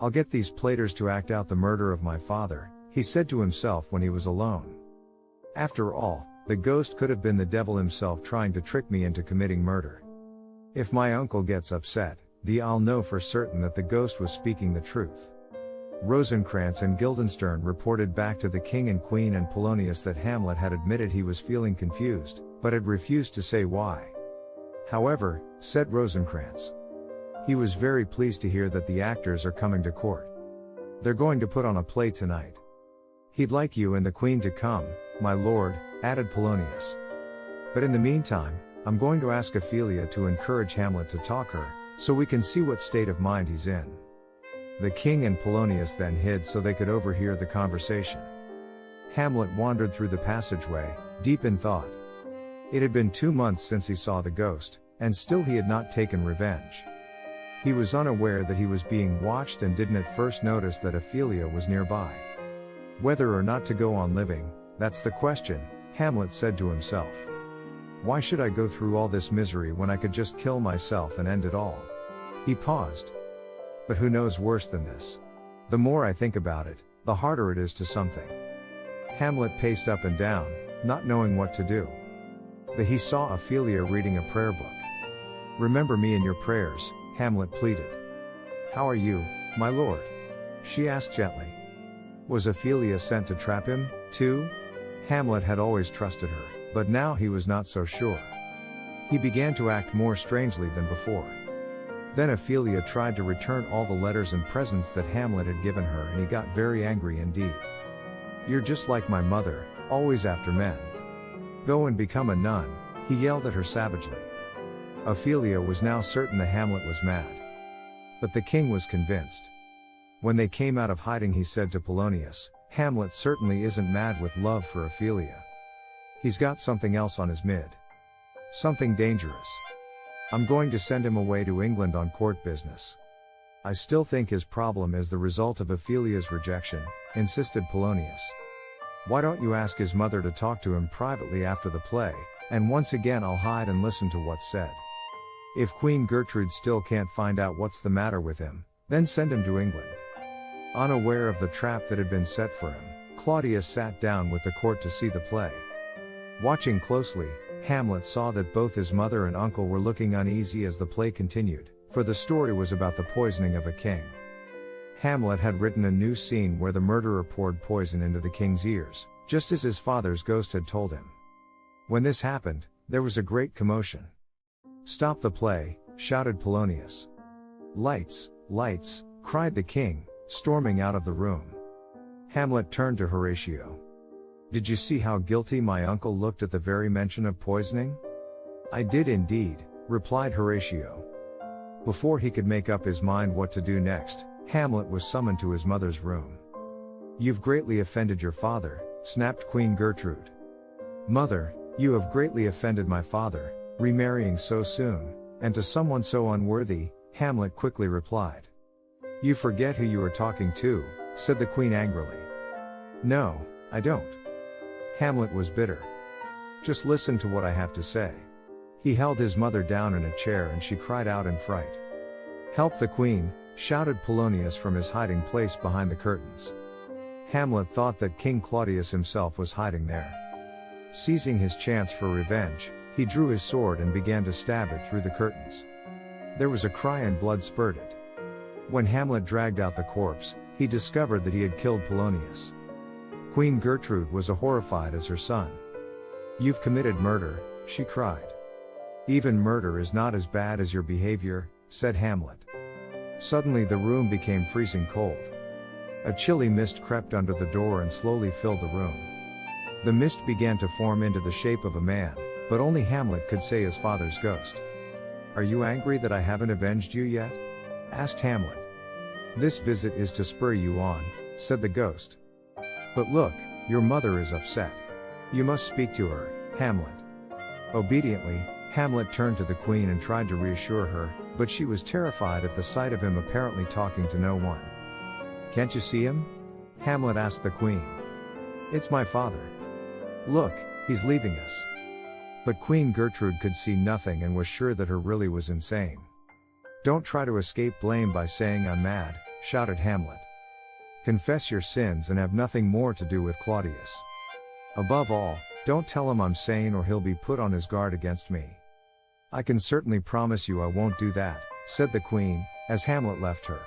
"I'll get these platers to act out the murder of my father," he said to himself when he was alone. After all, the ghost could have been the devil himself trying to trick me into committing murder. If my uncle gets upset, I'll know for certain that the ghost was speaking the truth. Rosencrantz and Guildenstern reported back to the king and queen and Polonius that Hamlet had admitted he was feeling confused, but had refused to say why. "However," said Rosencrantz, he was very pleased to hear that the actors are coming to court. "They're going to put on a play tonight. He'd like you and the queen to come, my lord," added Polonius. "But in the meantime, I'm going to ask Ophelia to encourage Hamlet to talk her, so we can see what state of mind he's in." The king and Polonius then hid so they could overhear the conversation. Hamlet wandered through the passageway, deep in thought. It had been 2 months since he saw the ghost, and still he had not taken revenge. He was unaware that he was being watched and didn't at first notice that Ophelia was nearby. Whether or not to go on living, that's the question, Hamlet said to himself. Why should I go through all this misery when I could just kill myself and end it all? He paused. But who knows worse than this? The more I think about it, the harder it is to something. Hamlet paced up and down, not knowing what to do. He saw Ophelia reading a prayer book. "Remember me in your prayers," Hamlet pleaded. "How are you, my lord?" she asked gently. Was Ophelia sent to trap him, too? Hamlet had always trusted her, but now he was not so sure. He began to act more strangely than before. Then Ophelia tried to return all the letters and presents that Hamlet had given her, and he got very angry indeed. "You're just like my mother, always after men. Go and become a nun," he yelled at her savagely. Ophelia was now certain that Hamlet was mad. But the king was convinced. When they came out of hiding, he said to Polonius, "Hamlet certainly isn't mad with love for Ophelia. He's got something else on his mid. Something dangerous. I'm going to send him away to England on court business." "I still think his problem is the result of Ophelia's rejection," insisted Polonius. "Why don't you ask his mother to talk to him privately after the play, and once again I'll hide and listen to what's said. If Queen Gertrude still can't find out what's the matter with him, then send him to England." Unaware of the trap that had been set for him, Claudius sat down with the court to see the play. Watching closely, Hamlet saw that both his mother and uncle were looking uneasy as the play continued, for the story was about the poisoning of a king. Hamlet had written a new scene where the murderer poured poison into the king's ears, just as his father's ghost had told him. When this happened, there was a great commotion. "Stop the play," shouted Polonius. "Lights, lights," cried the king, storming out of the room. Hamlet turned to Horatio. "Did you see how guilty my uncle looked at the very mention of poisoning?" "I did indeed," replied Horatio. Before he could make up his mind what to do next, Hamlet was summoned to his mother's room. "You've greatly offended your father," snapped Queen Gertrude. "Mother, you have greatly offended my father, remarrying so soon, and to someone so unworthy," Hamlet quickly replied. "You forget who you are talking to," said the queen angrily. "No, I don't." Hamlet was bitter. "Just listen to what I have to say." He held his mother down in a chair and she cried out in fright. "Help the queen," shouted Polonius from his hiding place behind the curtains. Hamlet thought that King Claudius himself was hiding there. Seizing his chance for revenge, he drew his sword and began to stab it through the curtains. There was a cry and blood spurted. When Hamlet dragged out the corpse, he discovered that he had killed Polonius. Queen Gertrude was as horrified as her son. "You've committed murder," she cried. "Even murder is not as bad as your behavior," said Hamlet. Suddenly the room became freezing cold. A chilly mist crept under the door and slowly filled the room. The mist began to form into the shape of a man, but only Hamlet could say his father's ghost. "Are you angry that I haven't avenged you yet?" asked Hamlet. "This visit is to spur you on," said the ghost. "But look, your mother is upset. You must speak to her, Hamlet." Obediently, Hamlet turned to the queen and tried to reassure her, but she was terrified at the sight of him apparently talking to no one. "Can't you see him?" Hamlet asked the queen. "It's my father. Look, he's leaving us." But Queen Gertrude could see nothing and was sure that her really was insane. "Don't try to escape blame by saying I'm mad," shouted Hamlet. Confess your sins and have nothing more to do with Claudius. Above all, don't tell him I'm sane or he'll be put on his guard against me. I can certainly promise you I won't do that, said the queen, as Hamlet left her.